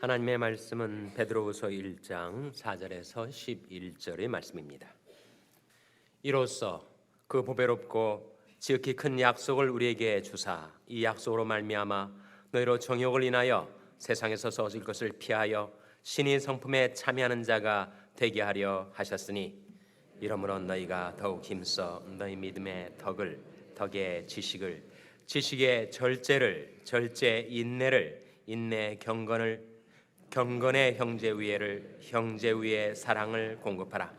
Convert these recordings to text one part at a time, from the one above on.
하나님의 말씀은 베드로후서 1장 4절에서 11절의 말씀입니다. 이로써 그 보배롭고 지극히 큰 약속을 우리에게 주사 이 약속으로 말미암아 너희로 정욕을 인하여 세상에서 쏟을 것을 피하여 신의 성품에 참여하는 자가 되게 하려 하셨으니 이러므로 너희가 더욱 힘써 너희 믿음의 덕의 지식을 지식의 절제의 인내의 경건의 형제 위에 사랑을 공급하라.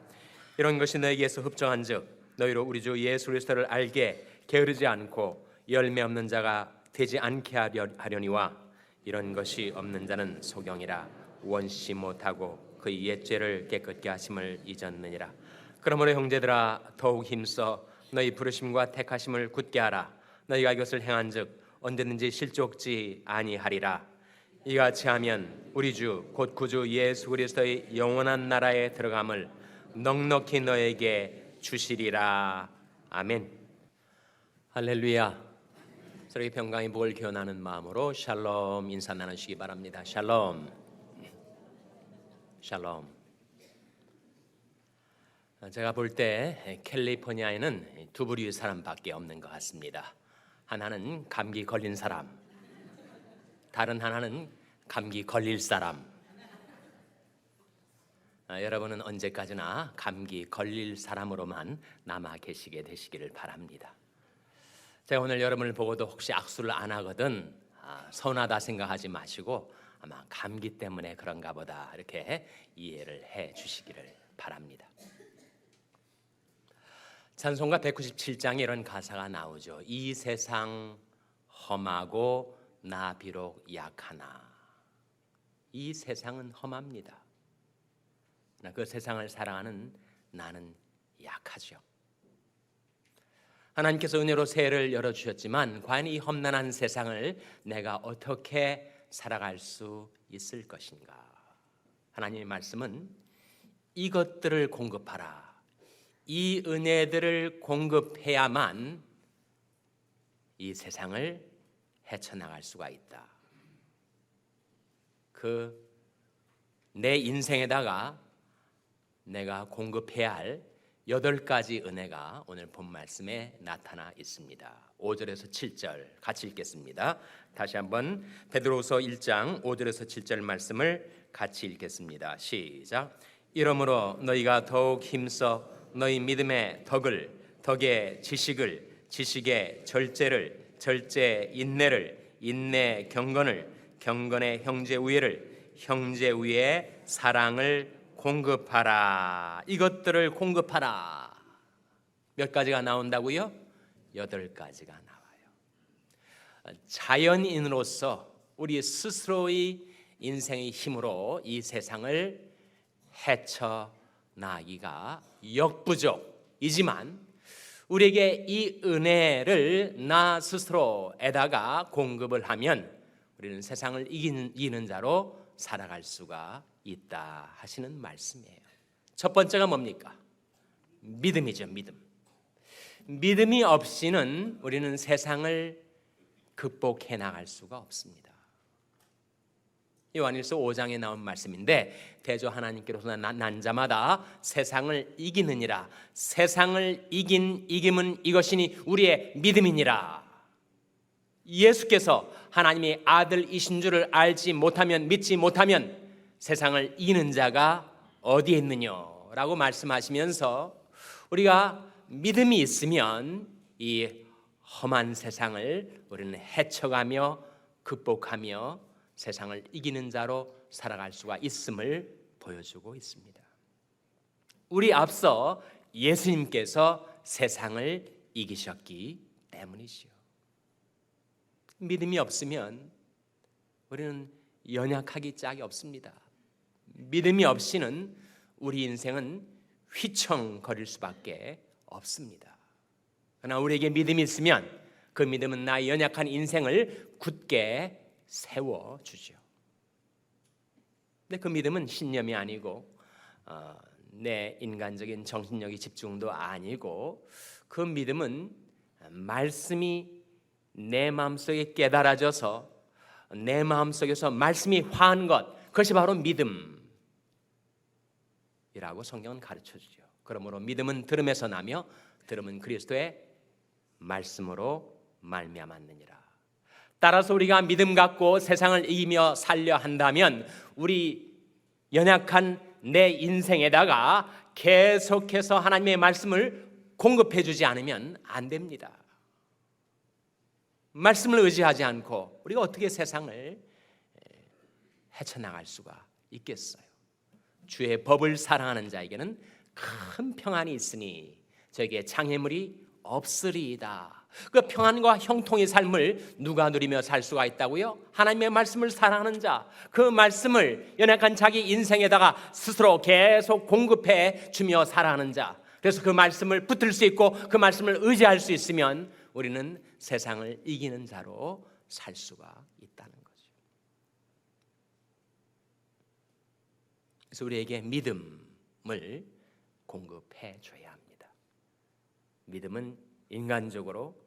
이런 것이 너희에게서 흡정한즉 너희로 우리 주 예수 그리스도를 알게 게으르지 않고 열매 없는 자가 되지 않게 하려니와 이런 것이 없는 자는 소경이라 원시 못하고 그의 옛죄를 깨끗게 하심을 잊었느니라. 그러므로 형제들아 더욱 힘써 너희 부르심과 택하심을 굳게 하라. 너희가 이것을 행한즉 언제든지 실족지 아니하리라. 이같이 하면 우리 주 곧 구주 예수 그리스도의 영원한 나라에 들어감을 넉넉히 너에게 주시리라. 아멘. 할렐루야. 서로 평강의 복을 기원하는 마음으로 샬롬 인사 나누시기 바랍니다. 샬롬. 제가 볼 때 캘리포니아에는 두 부류의 사람밖에 없는 것 같습니다. 하나는 감기 걸린 사람, 다른 하나는 감기 걸릴 사람. 여러분은 언제까지나 감기 걸릴 사람으로만 남아 계시게 되시기를 바랍니다. 제가 오늘 여러분을 보고도 혹시 악수를 안 하거든 서운하다 생각하지 마시고 아마 감기 때문에 그런가 보다 이렇게 이해를 해 주시기를 바랍니다. 찬송가 197장에 이런 가사가 나오죠. 이 세상 험하고 나 비록 약하나. 이 세상은 험합니다. 그 세상을 사랑하는 나는 약하죠. 하나님께서 은혜로 새해를 열어주셨지만 과연 이 험난한 세상을 내가 어떻게 살아갈 수 있을 것인가? 하나님의 말씀은 이것들을 공급하라. 이 은혜들을 공급해야만 이 세상을 헤쳐나갈 수가 있다. 내 인생에다가 내가 공급해야 할 8가지 은혜가 오늘 본 말씀에 나타나 있습니다. 5절에서 7절 같이 읽겠습니다. 다시 한번 베드로후서 1장 5절에서 7절 말씀을 같이 읽겠습니다. 시작. 이러므로 너희가 더욱 힘써 너희 믿음의 덕의 지식의 절제의 인내 경건의 형제 위에 사랑을 공급하라. 이것들을 공급하라. 몇 가지가 나온다고요? 8가지가 나와요. 자연인으로서 우리 스스로의 인생의 힘으로 이 세상을 헤쳐나가기가 역부족이지만 우리에게 이 은혜를 나 스스로에다가 공급을 하면 우리는 세상을 이기는 자로 살아갈 수가 있다 하시는 말씀이에요. 첫 번째가 뭡니까? 믿음이죠. 믿음이 없이는 우리는 세상을 극복해 나갈 수가 없습니다. 요한일서 5장에 나온 말씀인데 대저 하나님께로서 난 자마다 세상을 이기느니라. 세상을 이김은 이것이니 우리의 믿음이니라. 예수께서 하나님의 아들이신 줄을 믿지 못하면 세상을 이기는 자가 어디에 있느냐라고 말씀하시면서 우리가 믿음이 있으면 이 험한 세상을 우리는 헤쳐가며 극복하며 세상을 이기는 자로 살아갈 수가 있음을 보여주고 있습니다. 우리 앞서 예수님께서 세상을 이기셨기 때문이지요. 믿음이 없으면 우리는 연약하기 짝이 없습니다. 믿음이 없이는 우리 인생은 휘청거릴 수밖에 없습니다. 그러나 우리에게 믿음이 있으면 그 믿음은 나의 연약한 인생을 굳게 세워주죠. 근데 그 믿음은 신념이 아니고 내 인간적인 정신력의 집중도 아니고 그 믿음은 말씀이 내 마음속에 깨달아져서 내 마음속에서 말씀이 화한 것, 그것이 바로 믿음이라고 성경은 가르쳐주죠. 그러므로 믿음은 들음에서 나며 들음은 그리스도의 말씀으로 말미암았느니라. 따라서 우리가 믿음 갖고 세상을 이기며 살려 한다면 우리 연약한 내 인생에다가 계속해서 하나님의 말씀을 공급해 주지 않으면 안 됩니다. 말씀을 의지하지 않고 우리가 어떻게 세상을 헤쳐나갈 수가 있겠어요? 주의 법을 사랑하는 자에게는 큰 평안이 있으니 저에게 장애물이 없으리이다. 그 평안과 형통의 삶을 누가 누리며 살 수가 있다고요? 하나님의 말씀을 사랑하는 자, 그 말씀을 연약한 자기 인생에다가 스스로 계속 공급해 주며 살아가는 자, 그래서 그 말씀을 붙들 수 있고 그 말씀을 의지할 수 있으면 우리는 세상을 이기는 자로 살 수가 있다는 거죠. 그래서 우리에게 믿음을 공급해 줘야 합니다. 믿음은 인간적으로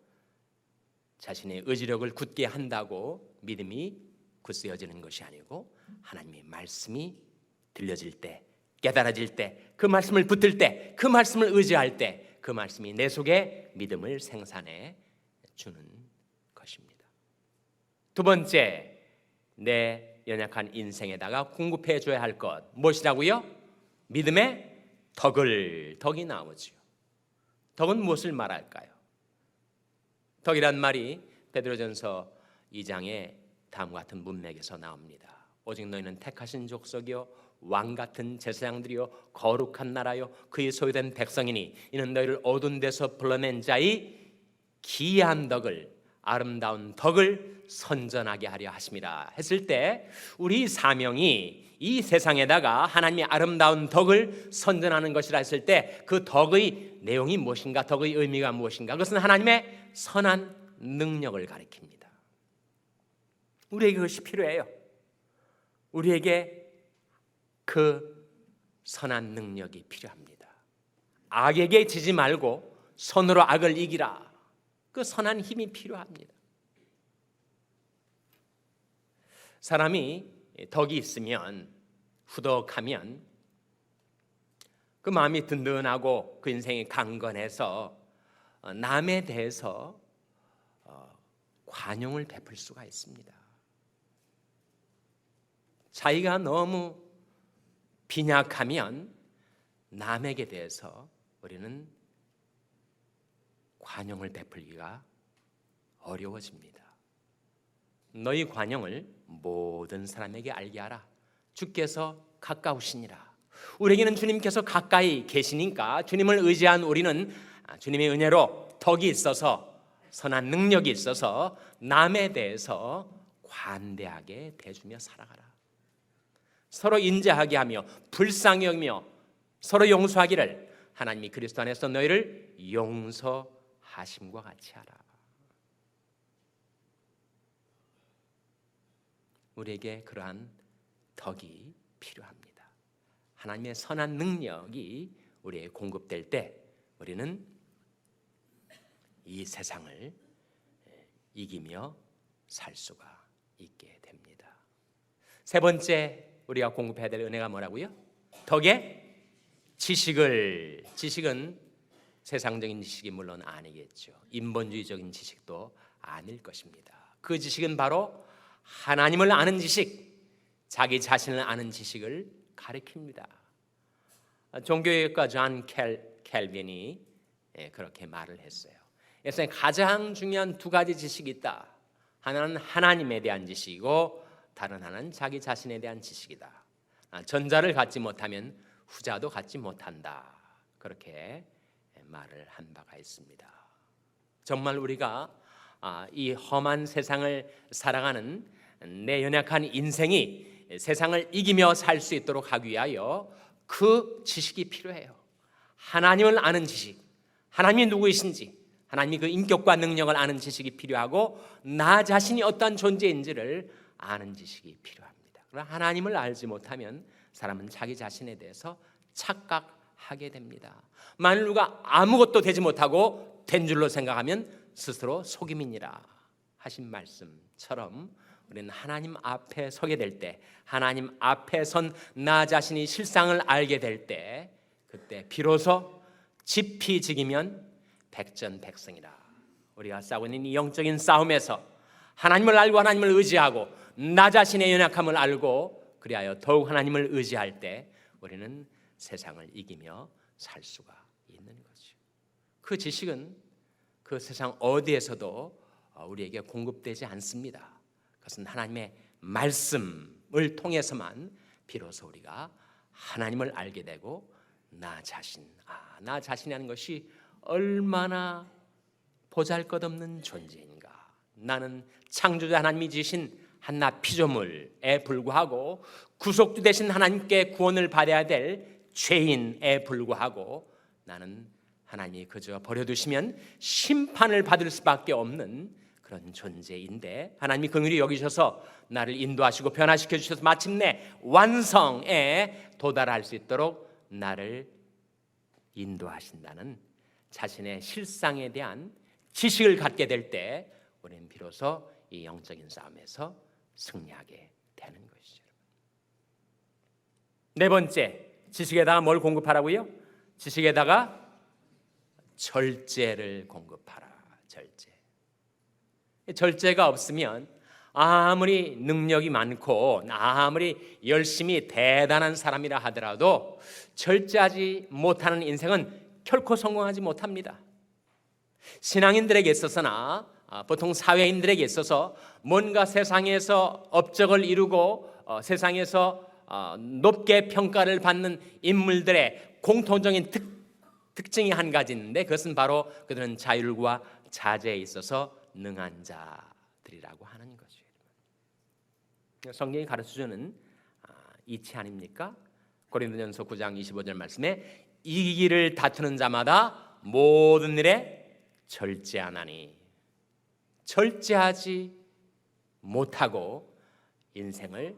자신의 의지력을 굳게 한다고 믿음이 굳세어지는 것이 아니고 하나님의 말씀이 들려질 때, 깨달아질 때, 그 말씀을 붙들 때, 그 말씀을 의지할 때 그 말씀이 내 속에 믿음을 생산해 주는 것입니다. 두 번째, 내 연약한 인생에다가 공급해 줘야 할 것 무엇이라고요? 믿음의 덕이 나오죠. 덕은 무엇을 말할까요? 덕이란 말이 베드로전서 2장의 다음과 같은 문맥에서 나옵니다. 오직 너희는 택하신 족속이요 왕같은 제사장들이요 거룩한 나라요 그의 소유된 백성이니 이는 너희를 어두운 데서 불러낸 자의 기이한 덕을, 아름다운 덕을 선전하게 하려 하심이라 했을 때 우리 사명이 이 세상에다가 하나님의 아름다운 덕을 선전하는 것이라 했을 때 그 덕의 내용이 무엇인가, 덕의 의미가 무엇인가, 그것은 하나님의 선한 능력을 가리킵니다. 우리에게 그것이 필요해요. 우리에게 그 선한 능력이 필요합니다. 악에게 지지 말고 선으로 악을 이기라. 그 선한 힘이 필요합니다. 사람이 덕이 있으면, 후덕하면 그 마음이 든든하고 그 인생이 강건해서 남에 대해서 관용을 베풀 수가 있습니다. 자기가 너무 빈약하면 남에게 대해서 우리는 관용을 베풀기가 어려워집니다. 너희 관용을 모든 사람에게 알게 하라. 주께서 가까우시니라. 우리에게는 주님께서 가까이 계시니까 주님을 의지한 우리는 주님의 은혜로 덕이 있어서, 선한 능력이 있어서 남에 대해서 관대하게 대주며 살아가라. 서로 인자하게 하며 불쌍히 여기며 서로 용서하기를 하나님이 그리스도 안에서 너희를 용서하심과 같이 하라. 우리에게 그러한 덕이 필요합니다. 하나님의 선한 능력이 우리에게 공급될 때 우리는 이 세상을 이기며 살 수가 있게 됩니다. 세 번째 우리가 공급해야 될 은혜가 뭐라고요? 덕의 지식은 세상적인 지식이 물론 아니겠죠. 인본주의적인 지식도 아닐 것입니다. 그 지식은 바로 하나님을 아는 지식, 자기 자신을 아는 지식을 가리킵니다. 종교개혁가 존 켈빈이 그렇게 말을 했어요. 그래서 가장 중요한 두 가지 지식이 있다. 하나는 하나님에 대한 지식이고 다른 하나는 자기 자신에 대한 지식이다. 전자를 갖지 못하면 후자도 갖지 못한다. 그렇게 말을 한 바가 있습니다. 정말 우리가 이 험한 세상을 살아가는 내 연약한 인생이 세상을 이기며 살 수 있도록 하기 위하여 그 지식이 필요해요. 하나님을 아는 지식, 하나님이 누구이신지, 하나님이 그 인격과 능력을 아는 지식이 필요하고 나 자신이 어떤 존재인지를 아는 지식이 필요합니다. 그러나 하나님을 알지 못하면 사람은 자기 자신에 대해서 착각하게 됩니다. 만일 누가 아무것도 되지 못하고 된 줄로 생각하면 스스로 속임이니라 하신 말씀처럼 우리는 하나님 앞에 서게 될 때, 하나님 앞에 선 나 자신이 실상을 알게 될 때, 그때 비로소 지피지기면 백전백승이라. 우리가 싸우고 있는 이 영적인 싸움에서 하나님을 알고 하나님을 의지하고 나 자신의 연약함을 알고 그리하여 더욱 하나님을 의지할 때 우리는 세상을 이기며 살 수가 있는 거죠. 그 지식은 그 세상 어디에서도 우리에게 공급되지 않습니다. 그것은 하나님의 말씀을 통해서만 비로소 우리가 하나님을 알게 되고 나 자신이라는 것이 얼마나 보잘것없는 존재인가. 나는 창조자 하나님이 지으신 한낱 피조물에 불구하고 구속주 되신 하나님께 구원을 받아야 될 죄인에 불구하고 나는 하나님이 그저 버려두시면 심판을 받을 수밖에 없는 그런 존재인데 하나님이 긍휼히 여기셔서 나를 인도하시고 변화시켜 주셔서 마침내 완성에 도달할 수 있도록 나를 인도하신다는 자신의 실상에 대한 지식을 갖게 될 때 우리는 비로소 이 영적인 싸움에서 승리하게 되는 것이죠. 네 번째, 지식에다가 뭘 공급하라고요? 지식에다가 절제를 공급하라. 절제가 없으면 아무리 능력이 많고 아무리 열심히 대단한 사람이라 하더라도 절제하지 못하는 인생은 결코 성공하지 못합니다. 신앙인들에게 있어서나 보통 사회인들에게 있어서 뭔가 세상에서 업적을 이루고 세상에서 높게 평가를 받는 인물들의 공통적인 특징이 한 가지 있는데 그것은 바로 그들은 자율과 자제에 있어서 능한 자들이라고 하는 거죠. 성경이 가르쳐주는 이치 아닙니까? 고린도전서 9장 25절 말씀에 이기기를 다투는 자마다 모든 일에 절제하나니. 절제하지 못하고 인생을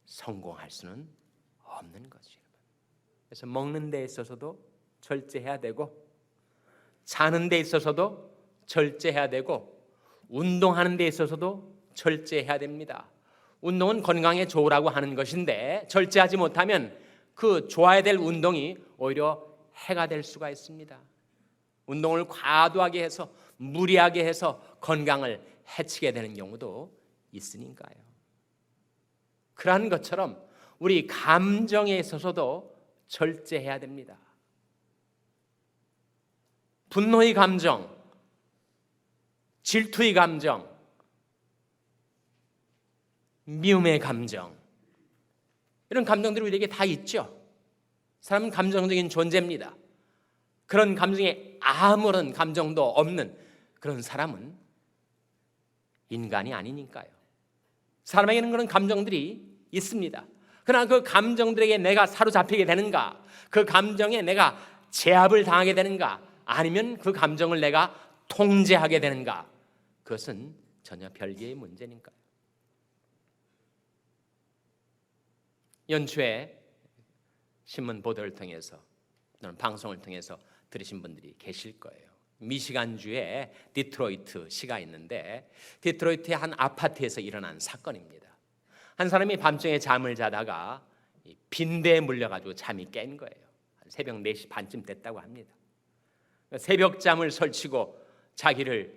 성공할 수는 없는 거죠. 그래서 먹는 데 있어서도 절제해야 되고 자는 데 있어서도 절제해야 되고 운동하는 데 있어서도 절제해야 됩니다. 운동은 건강에 좋으라고 하는 것인데 절제하지 못하면 그 좋아야 될 운동이 오히려 해가 될 수가 있습니다. 운동을 과도하게 해서 무리하게 해서 건강을 해치게 되는 경우도 있으니까요. 그러한 것처럼 우리 감정에 있어서도 절제해야 됩니다. 분노의 감정, 질투의 감정, 미움의 감정, 이런 감정들이 우리에게 다 있죠. 사람은 감정적인 존재입니다. 그런 감정에 아무런 감정도 없는 그런 사람은 인간이 아니니까요. 사람에게는 그런 감정들이 있습니다. 그러나 그 감정들에게 내가 사로잡히게 되는가, 그 감정에 내가 제압을 당하게 되는가, 아니면 그 감정을 내가 통제하게 되는가, 그것은 전혀 별개의 문제니까요. 연초에 신문 보도를 통해서 또는 방송을 통해서 들으신 분들이 계실 거예요. 미시간주에 디트로이트 시가 있는데 디트로이트의 한 아파트에서 일어난 사건입니다. 한 사람이 밤중에 잠을 자다가 빈대에 물려가지고 잠이 깬 거예요. 새벽 4시 반쯤 됐다고 합니다. 새벽잠을 설치고 자기를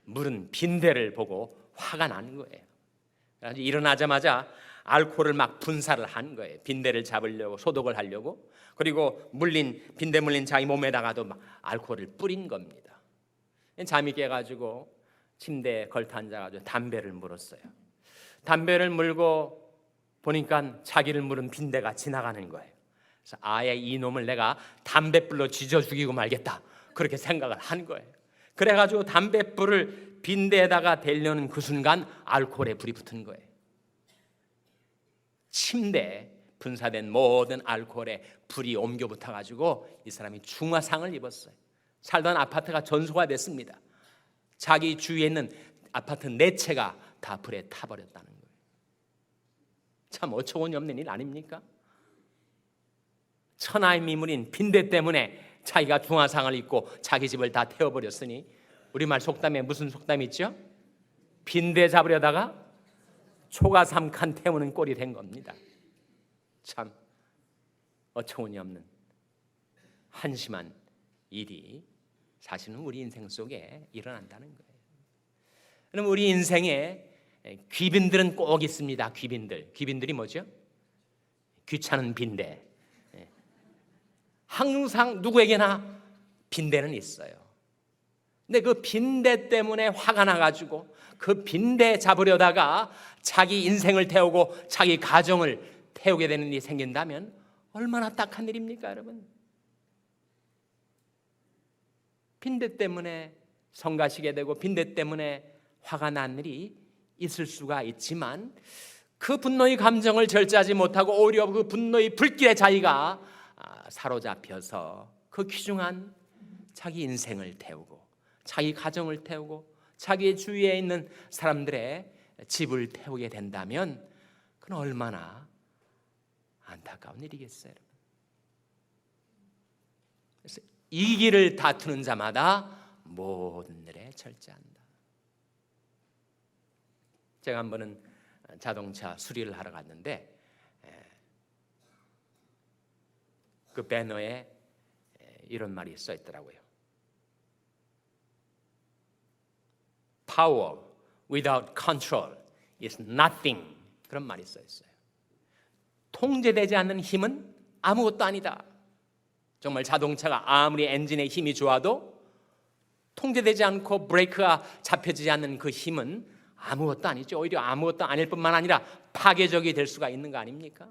물은 빈대를 보고 화가 난 거예요. 그래서 일어나자마자 알코올을 막 분사를 한 거예요. 빈대를 잡으려고, 소독을 하려고. 그리고 빈대 물린 자기 몸에다가도 막 알코올을 뿌린 겁니다. 잠이 깨가지고 침대에 걸터 앉아가지고 담배를 물었어요. 담배를 물고 보니까 자기를 물은 빈대가 지나가는 거예요. 그래서 아예 이놈을 내가 담뱃불로 쥐져 죽이고 말겠다, 그렇게 생각을 한 거예요. 그래가지고 담뱃불을 빈대에다가 대려는 그 순간 알코올에 불이 붙은 거예요. 침대에 분사된 모든 알코올에 불이 옮겨 붙어가지고 이 사람이 중화상을 입었어요. 살던 아파트가 전소가 됐습니다. 자기 주위에 있는 아파트 4채가 다 불에 타버렸다는 거예요. 참 어처구니 없는 일 아닙니까? 천하의 미물인 빈대 때문에 자기가 중화상을 입고 자기 집을 다 태워버렸으니 우리말 속담에 무슨 속담이 있죠? 빈대 잡으려다가 초가 3칸 태우는 꼴이 된 겁니다. 참 어처구니 없는 한심한 일이 사실은 우리 인생 속에 일어난다는 거예요. 그럼 우리 인생에 귀빈들은 꼭 있습니다. 귀빈들이 뭐죠? 귀찮은 빈대. 항상 누구에게나 빈대는 있어요. 근데 그 빈대 때문에 화가 나가지고 그 빈대 잡으려다가 자기 인생을 태우고 자기 가정을 태우게 되는 일이 생긴다면 얼마나 딱한 일입니까, 여러분? 빈대 때문에 성가시게 되고 빈대 때문에 화가 난 일이 있을 수가 있지만 그 분노의 감정을 절제하지 못하고 오히려 그 분노의 불길에 자기가 사로잡혀서 그 귀중한 자기 인생을 태우고 자기 가정을 태우고 자기 주위에 있는 사람들의 집을 태우게 된다면 그건 얼마나 안타까운 일이겠어요. 그래서 이 길을 다투는 자마다 모든 일에 절제한다. 제가 한 번은 자동차 수리를 하러 갔는데 그 배너에 이런 말이 써 있더라고요. Power without control is nothing. 그런 말이 써 있어요. 통제되지 않는 힘은 아무것도 아니다. 정말 자동차가 아무리 엔진의 힘이 좋아도 통제되지 않고 브레이크가 잡혀지지 않는 그 힘은 아무것도 아니죠. 오히려 아무것도 아닐 뿐만 아니라 파괴적이 될 수가 있는 거 아닙니까?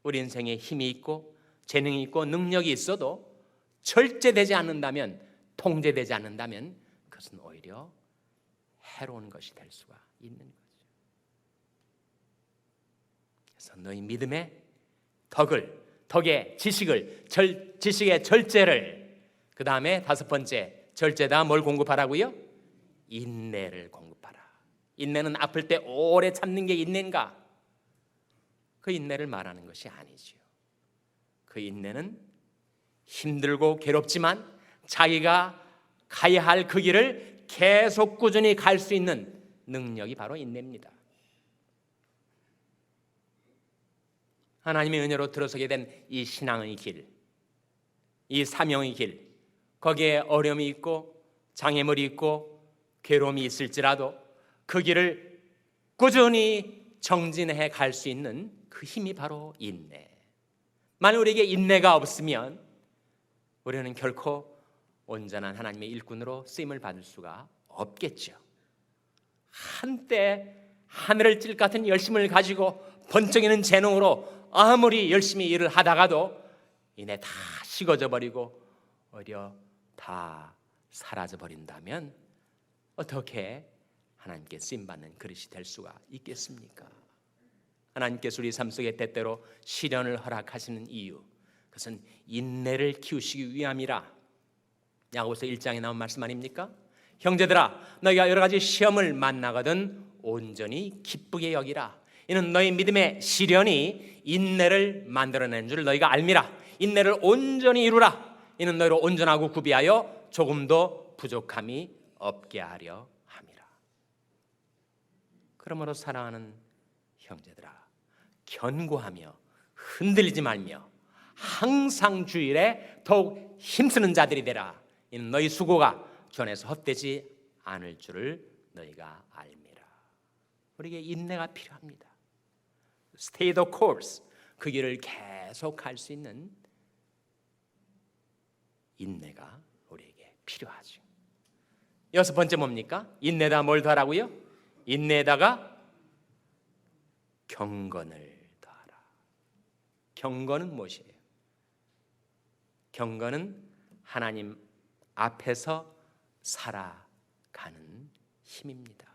우리 인생에 힘이 있고 재능이 있고 능력이 있어도 절제되지 않는다면, 통제되지 않는다면 그것은 오히려 해로운 것이 될 수가 있는 거죠. 그래서 너희 믿음의 덕의 지식을, 지식의 절제를, 그 다음에 5번째 절제다 뭘 공급하라고요? 인내를 공급하라. 인내는 아플 때 오래 참는 게 인내인가? 그 인내를 말하는 것이 아니지요. 그 인내는 힘들고 괴롭지만 자기가 가야 할 그 길을 계속 꾸준히 갈 수 있는 능력이 바로 인내입니다. 하나님의 은혜로 들어서게 된 이 신앙의 길, 이 사명의 길, 거기에 어려움이 있고 장애물이 있고 괴로움이 있을지라도 그 길을 꾸준히 정진해 갈 수 있는 그 힘이 바로 인내. 만약 우리에게 인내가 없으면 우리는 결코 온전한 하나님의 일꾼으로 쓰임을 받을 수가 없겠죠. 한때 하늘을 찔 같은 열심을 가지고 번쩍이는 재능으로 아무리 열심히 일을 하다가도 이내 다 식어져 버리고 오히려 다 사라져 버린다면 어떻게 하나님께 쓰임받는 그릇이 될 수가 있겠습니까? 하나님께서 우리 삶 속에 때때로 시련을 허락하시는 이유, 그것은 인내를 키우시기 위함이라. 야고보서 1장에 나온 말씀 아닙니까? 형제들아, 너희가 여러 가지 시험을 만나거든 온전히 기쁘게 여기라. 이는 너희 믿음의 시련이 인내를 만들어낸 줄 너희가 알미라. 인내를 온전히 이루라. 이는 너희로 온전하고 구비하여 조금도 부족함이 없게 하려 함이라. 그러므로 사랑하는 형제들아, 견고하며 흔들리지 말며 항상 주일에 더욱 힘쓰는 자들이 되라. 이는 너희 수고가 전에서 헛되지 않을 줄을 너희가 알미라. 우리에게 인내가 필요합니다. Stay the course. 그 길을 계속 갈 수 있는 인내가 우리에게 필요하죠. 6번째 뭡니까? 인내다 뭘 더하라고요? 인내에다가 경건을 더하라. 경건은 무엇이에요? 경건은 하나님 앞에서 살아가는 힘입니다.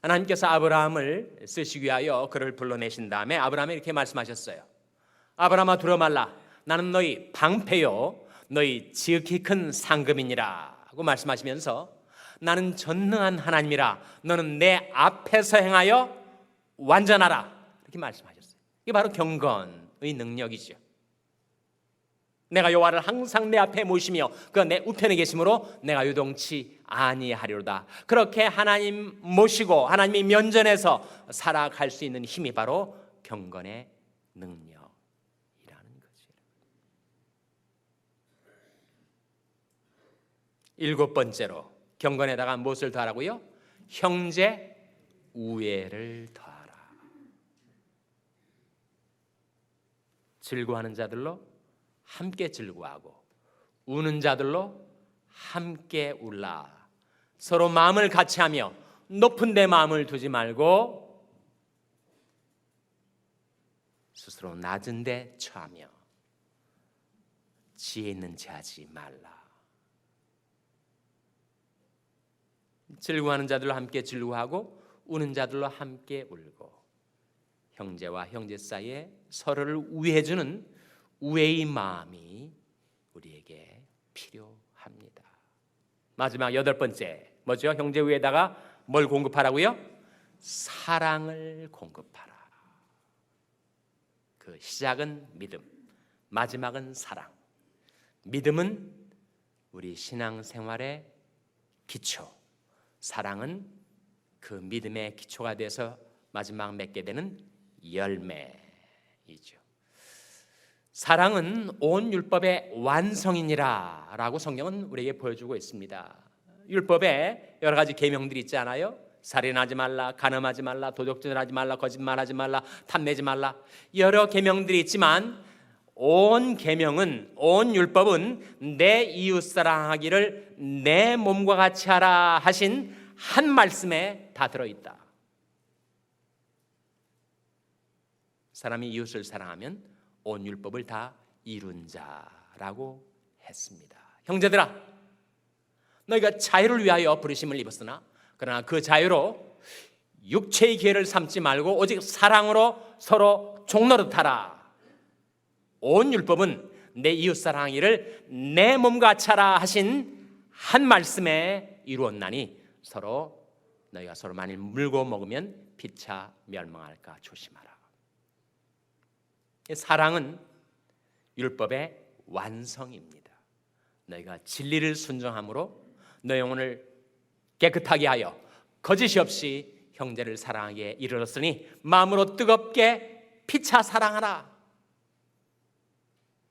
하나님께서 아브라함을 쓰시기 위하여 그를 불러내신 다음에 아브라함에 이렇게 말씀하셨어요. 아브라함아 두려워 말라. 나는 너희 방패요 너희 지극히 큰 상급이니라 하고 말씀하시면서 나는 전능한 하나님이라 너는 내 앞에서 행하여 완전하라 이렇게 말씀하셨어요. 이게 바로 경건의 능력이죠. 내가 여호와를 항상 내 앞에 모시며 그 내 우편에 계심으로 내가 요동치 아니하리로다. 그렇게 하나님 모시고 하나님이 면전에서 살아갈 수 있는 힘이 바로 경건의 능력이라는 거지. 7번째로 경건에다가 무엇을 더하라고요? 형제 우애를 더하라. 즐거워하는 자들로 함께 즐거워하고 우는 자들로 함께 울라. 서로 마음을 같이하며 높은 데 마음을 두지 말고 스스로 낮은 데 처하며 지혜 있는 체 하지 말라. 즐거워하는 자들로 함께 즐거워하고 우는 자들로 함께 울고 형제와 형제 사이에 서로를 우애해주는 우애의 마음이 우리에게 필요합니다. 마지막 8번째 뭐죠? 형제 우애에다가 뭘 공급하라고요? 사랑을 공급하라. 그 시작은 믿음, 마지막은 사랑. 믿음은 우리 신앙생활의 기초, 사랑은 그 믿음의 기초가 돼서 마지막 맺게 되는 열매이죠. 사랑은 온 율법의 완성이니라 라고 성경은 우리에게 보여주고 있습니다. 율법에 여러 가지 계명들이 있지 않아요? 살인하지 말라, 간음하지 말라, 도적질하지 말라, 거짓말하지 말라, 탐내지 말라. 여러 계명들이 있지만 온 계명은, 온 율법은 내 이웃 사랑하기를 내 몸과 같이 하라 하신 한 말씀에 다 들어있다. 사람이 이웃을 사랑하면 온 율법을 다 이룬 자라고 했습니다. 형제들아, 너희가 자유를 위하여 부르심을 입었으나 그러나 그 자유로 육체의 기회를 삼지 말고 오직 사랑으로 서로 종노릇하라. 온 율법은 내 이웃 사랑하기를 내 몸과 같이 하라 하신 한 말씀에 이루었나니 서로 너희가 서로 만일 물고 먹으면 피차 멸망할까 조심하라. 사랑은 율법의 완성입니다. 너희가 진리를 순종함으로 너희 영혼을 깨끗하게 하여 거짓이 없이 형제를 사랑하게 이르렀으니 마음으로 뜨겁게 피차 사랑하라.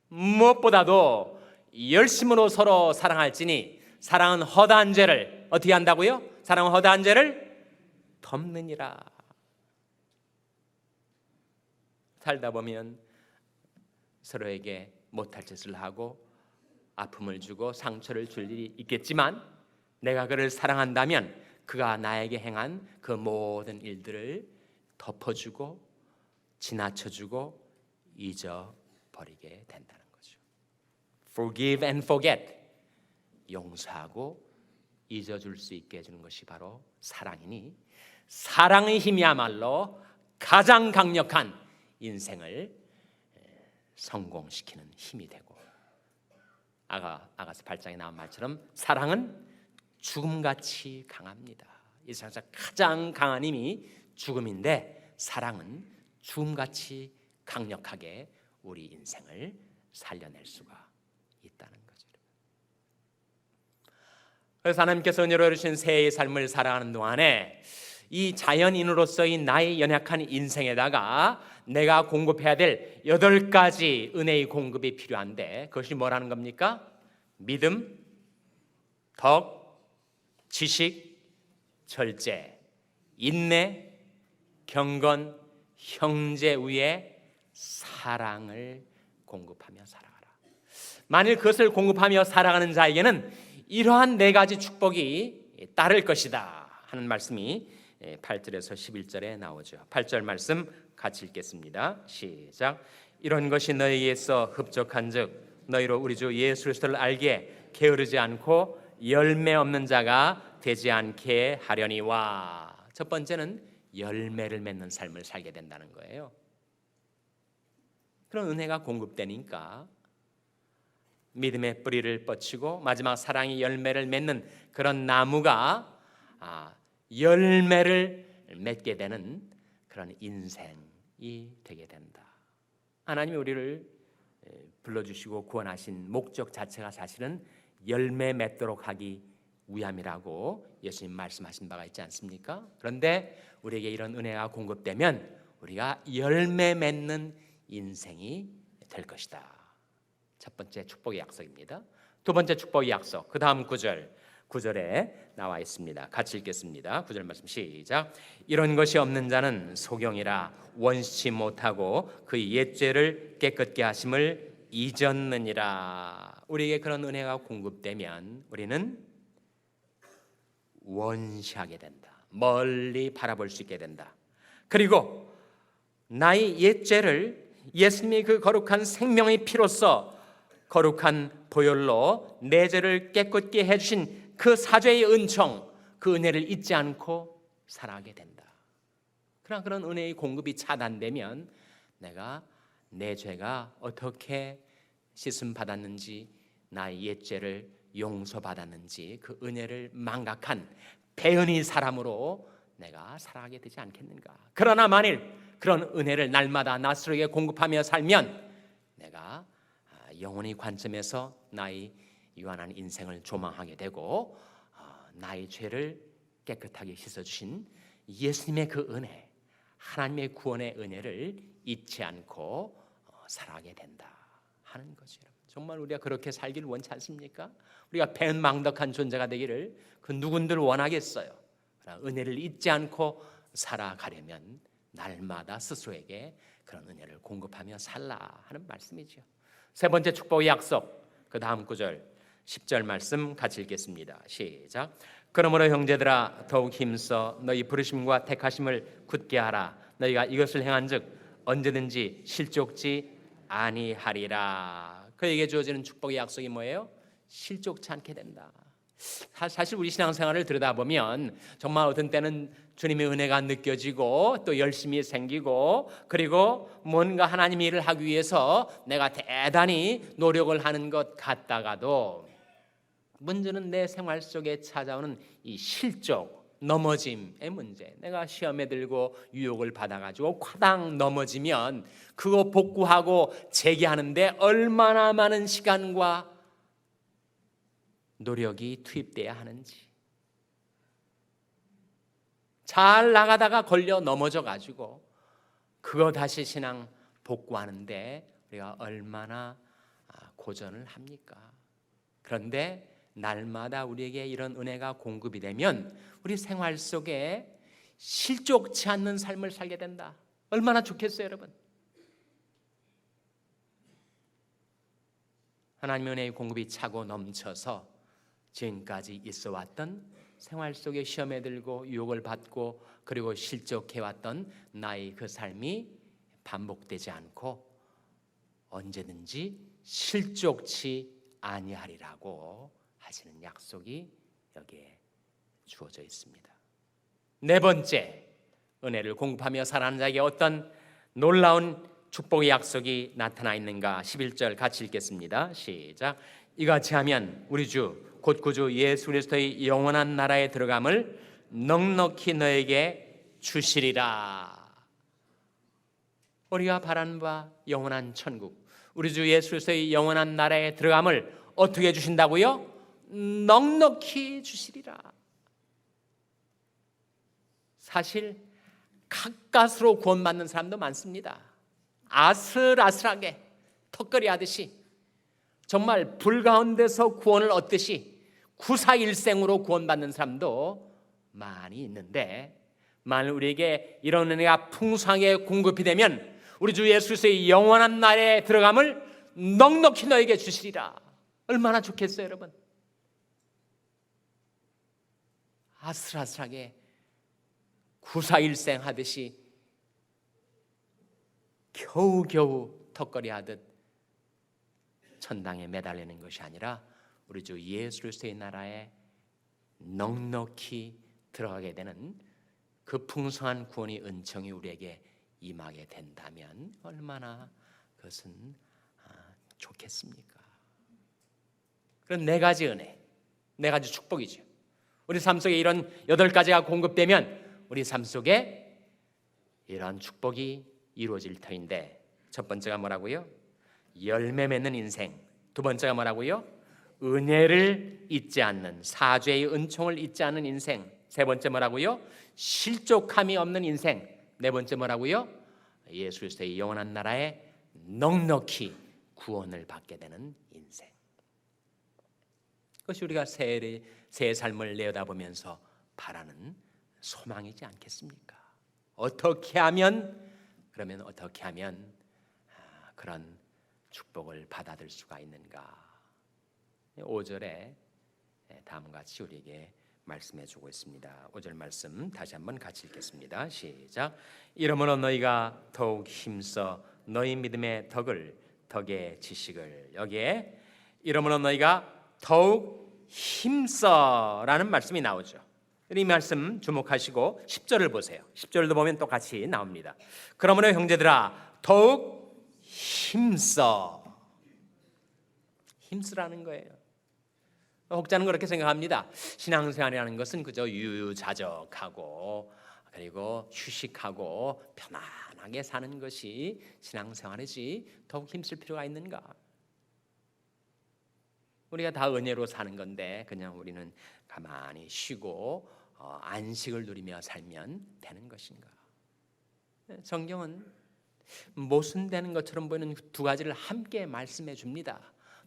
무엇보다도 열심으로 서로 사랑할지니 사랑은 허다한 죄를 어떻게 한다고요? 사랑은 허다한 죄를 덮느니라. 살다 보면 서로에게 못할 짓을 하고 아픔을 주고 상처를 줄 일이 있겠지만 내가 그를 사랑한다면 그가 나에게 행한 그 모든 일들을 덮어주고 지나쳐주고 잊어버리게 된다는 거죠. Forgive and forget. 용서하고 잊어줄 수 있게 해주는 것이 바로 사랑이니 사랑의 힘이야말로 가장 강력한 인생을 성공시키는 힘이 되고 아가서 8장에 나온 말처럼 사랑은 죽음같이 강합니다. 이 세상에서 가장 강한 힘이 죽음인데 사랑은 죽음같이 강력하게 우리 인생을 살려낼 수가 있다는 거죠. 그래서 하나님께서 은혜로 주신 새해의 삶을 살아가는 동안에 이 자연인으로서의 나의 연약한 인생에다가 내가 공급해야 될 8가지 은혜의 공급이 필요한데 그것이 뭐라는 겁니까? 믿음, 덕, 지식, 절제, 인내, 경건, 형제우애, 사랑을 공급하며 살아가라. 만일 그것을 공급하며 살아가는 자에게는 이러한 4가지 축복이 따를 것이다 하는 말씀이 8절에서 11절에 나오죠. 8절 말씀 같이 읽겠습니다. 시작. 이런 것이 너희에게서 흡족한즉 너희로 우리 주 예수 그리스도를 알게 게으르지 않고 열매 없는 자가 되지 않게 하려니와. 첫 번째는 열매를 맺는 삶을 살게 된다는 거예요. 그런 은혜가 공급되니까 믿음의 뿌리를 뻗치고 마지막 사랑의 열매를 맺는 그런 나무가 열매를 맺게 되는 그런 인생이 되게 된다. 하나님이 우리를 불러주시고 구원하신 목적 자체가 사실은 열매 맺도록 하기 위함이라고 예수님 말씀하신 바가 있지 않습니까? 그런데 우리에게 이런 은혜가 공급되면 우리가 열매 맺는 인생이 될 것이다. 첫 번째 축복의 약속입니다. 두 번째 축복의 약속, 그 다음 9절에 나와 있습니다. 같이 읽겠습니다. 9절 말씀 시작. 이런 것이 없는 자는 소경이라 원치 못하고 그의 옛 죄를 깨끗게 하심을 잊었느니라. 우리에게 그런 은혜가 공급되면 우리는 원시하게 된다. 멀리 바라볼 수 있게 된다. 그리고 나의 옛 죄를 예수님이 그 거룩한 생명의 피로써 거룩한 보혈로 내 죄를 깨끗게 해주신 그 사죄의 은총, 그 은혜를 잊지 않고 살아가게 된다. 그러나 그런 은혜의 공급이 차단되면 내가 내 죄가 어떻게 씻음 받았는지, 나의 옛 죄를 용서받았는지 그 은혜를 망각한 배은의 사람으로 내가 살아가게 되지 않겠는가. 그러나 만일 그런 은혜를 날마다 나 스스로에게 공급하며 살면 내가 영혼의 관점에서 나의 유한한 인생을 조망하게 되고 나의 죄를 깨끗하게 씻어주신 예수님의 그 은혜, 하나님의 구원의 은혜를 잊지 않고 살아가게 된다 하는 거죠. 정말 우리가 그렇게 살기를 원치 않습니까? 우리가 배은망덕한 존재가 되기를 그 누군들 원하겠어요. 그러나 은혜를 잊지 않고 살아가려면 날마다 스스로에게 그런 은혜를 공급하며 살라 하는 말씀이죠. 세 번째 축복의 약속, 그 다음 9절 10절 말씀 같이 읽겠습니다. 시작. 그러므로 형제들아 더욱 힘써 너희 부르심과 택하심을 굳게 하라. 너희가 이것을 행한즉 언제든지 실족지 아니하리라. 그에게 주어지는 축복의 약속이 뭐예요? 실족치 않게 된다. 사실 우리 신앙생활을 들여다보면 정말 어떤 때는 주님의 은혜가 느껴지고 또 열심히 생기고 그리고 뭔가 하나님의 일을 하기 위해서 내가 대단히 노력을 하는 것 같다가도 문제는 내 생활 속에 찾아오는 이 실족, 넘어짐의 문제. 내가 시험에 들고 유혹을 받아가지고 과당 넘어지면 그거 복구하고 재기하는데 얼마나 많은 시간과 노력이 투입돼야 하는지. 잘 나가다가 걸려 넘어져 가지고 그거 다시 신앙 복구하는데 우리가 얼마나 고전을 합니까? 그런데 날마다 우리에게 이런 은혜가 공급이 되면 우리 생활 속에 실족치 않는 삶을 살게 된다. 얼마나 좋겠어요, 여러분? 하나님의 은혜의 공급이 차고 넘쳐서 지금까지 있어 왔던 생활 속에 시험에 들고 유혹을 받고 그리고 실족해왔던 나의 그 삶이 반복되지 않고 언제든지 실족치 아니하리라고 하시는 약속이 여기에 주어져 있습니다. 네 번째, 은혜를 공급하며 살아가는 자에게 어떤 놀라운 축복의 약속이 나타나 있는가? 11절 같이 읽겠습니다. 시작. 이같이 하면 우리 주 곧 구주 예수 그리스도의 영원한 나라에 들어감을 넉넉히 너에게 주시리라. 우리가 바라는 바 영원한 천국, 우리 주 예수 그리스도의 영원한 나라에 들어감을 어떻게 주신다고요? 넉넉히 주시리라. 사실 가까스로 구원받는 사람도 많습니다. 아슬아슬하게 턱걸이 하듯이 정말 불 가운데서 구원을 얻듯이 구사일생으로 구원받는 사람도 많이 있는데 만일 우리에게 이런 은혜가 풍성하게 공급이 되면 우리 주 예수 그리스도의 영원한 나라에 들어감을 넉넉히 너에게 주시리라. 얼마나 좋겠어요, 여러분? 아슬아슬하게 구사일생 하듯이 겨우겨우 턱걸이 하듯 천당에 매달리는 것이 아니라 우리 주 예수 그리스도의 나라에 넉넉히 들어가게 되는 그 풍성한 구원의 은총이 우리에게 임하게 된다면 얼마나 그것은 좋겠습니까? 그런 네 가지 은혜, 네 가지 축복이죠. 우리 삶 속에 이런 8가지가 공급되면 우리 삶 속에 이런 축복이 이루어질 터인데 첫 번째가 뭐라고요? 열매 맺는 인생. 두 번째가 뭐라고요? 은혜를 잊지 않는, 사죄의 은총을 잊지 않는 인생. 세 번째 뭐라고요? 실족함이 없는 인생. 네 번째 뭐라고요? 예수 그리스도의 영원한 나라에 넉넉히 구원을 받게 되는 인생. 그것이 우리가 새 삶을 내어다보면서 바라는 소망이지 않겠습니까? 어떻게 하면 그런 축복을 받아들 수가 있는가? 5절에 다음과 같이 우리에게 말씀해 주고 있습니다. 5절 말씀 다시 한번 같이 읽겠습니다. 시작. 이러므로 너희가 더욱 힘써 너희 믿음의 덕의 지식을, 여기에 이러므로 너희가 더욱 힘써라는 말씀이 나오죠. 이 말씀 주목하시고 10절을 보세요. 10절도 보면 똑같이 나옵니다. 그러므로 형제들아 더욱 힘쓰라는 거예요. 혹자는 그렇게 생각합니다. 신앙생활이라는 것은 그저 유유자적하고 그리고 휴식하고 편안하게 사는 것이 신앙생활이지 더욱 힘쓸 필요가 있는가? 우리가 다 은혜로 사는 건데 그냥 우리는 가만히 쉬고 안식을 누리며 살면 되는 것인가? 성경은 모순되는 것처럼 보이는 두 가지를 함께 말씀해 줍니다.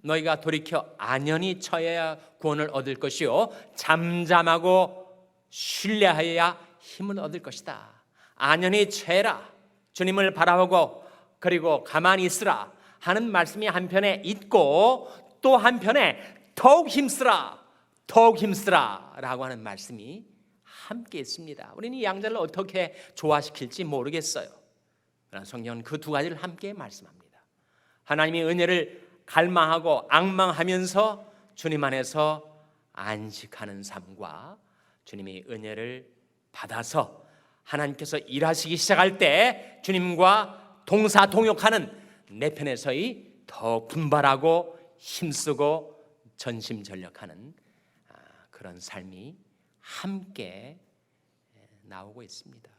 너희가 돌이켜 안연히 처해야 구원을 얻을 것이요 잠잠하고 신뢰하여야 힘을 얻을 것이다. 안연히 처해라, 주님을 바라보고 그리고 가만히 있으라 하는 말씀이 한편에 있고, 또 한편에 더욱 힘쓰라 라고 하는 말씀이 함께 있습니다. 우리는 이 양자를 어떻게 조화시킬지 모르겠어요. 그러나 성경은 그 두 가지를 함께 말씀합니다. 하나님이 은혜를 갈망하고 앙망하면서 주님 안에서 안식하는 삶과 주님의 은혜를 받아서 하나님께서 일하시기 시작할 때 주님과 동사동역하는 내 편에서의 더 분발하고 힘쓰고 전심전력하는 그런 삶이 함께 나오고 있습니다.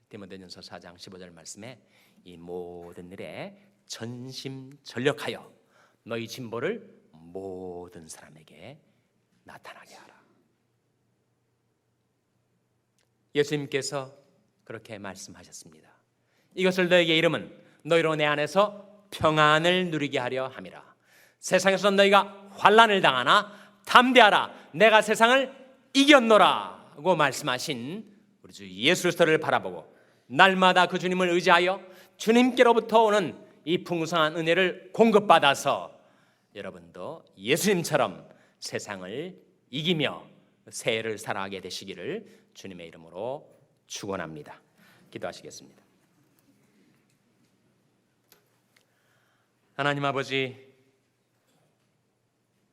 디모데전서 4장 15절 말씀에 이 모든 일에 전심전력하여 너희 진보를 모든 사람에게 나타나게 하라. 예수님께서 그렇게 말씀하셨습니다. 이것을 너에게 이름은 너희로 내 안에서 평안을 누리게 하려 함이라. 세상에서 너희가 환난을 당하나 담대하라, 내가 세상을 이겼노라고 말씀하신 우리 주 예수 그리스도를 바라보고 날마다 그 주님을 의지하여 주님께로부터 오는 이 풍성한 은혜를 공급받아서 여러분도 예수님처럼 세상을 이기며 새해를 살아가게 되시기를 주님의 이름으로 축원합니다. 기도하시겠습니다. 하나님 아버지,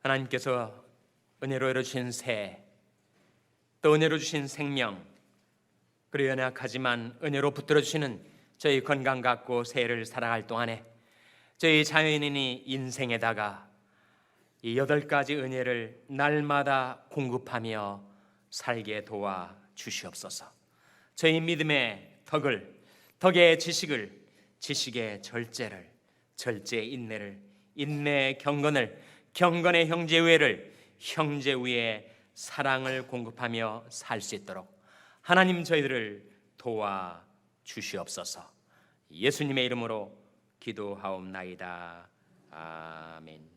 하나님께서 은혜로 이루신 새해, 또 은혜로 주신 생명, 그리고 연약하지만 은혜로 붙들어 주시는 저희 건강 갖고 새해를 살아갈 동안에 저희 자연인이 인생에다가 이 8가지 은혜를 날마다 공급하며 살게 도와 주시옵소서. 저희 믿음의 덕의 지식을, 지식의 절제를, 절제의 인내를, 인내의 경건을, 경건의 형제 우애를, 형제 우애의 사랑을 공급하며 살 수 있도록 하나님 저희들을 도와 주시옵소서. 예수님의 이름으로 기도하옵나이다. 아멘.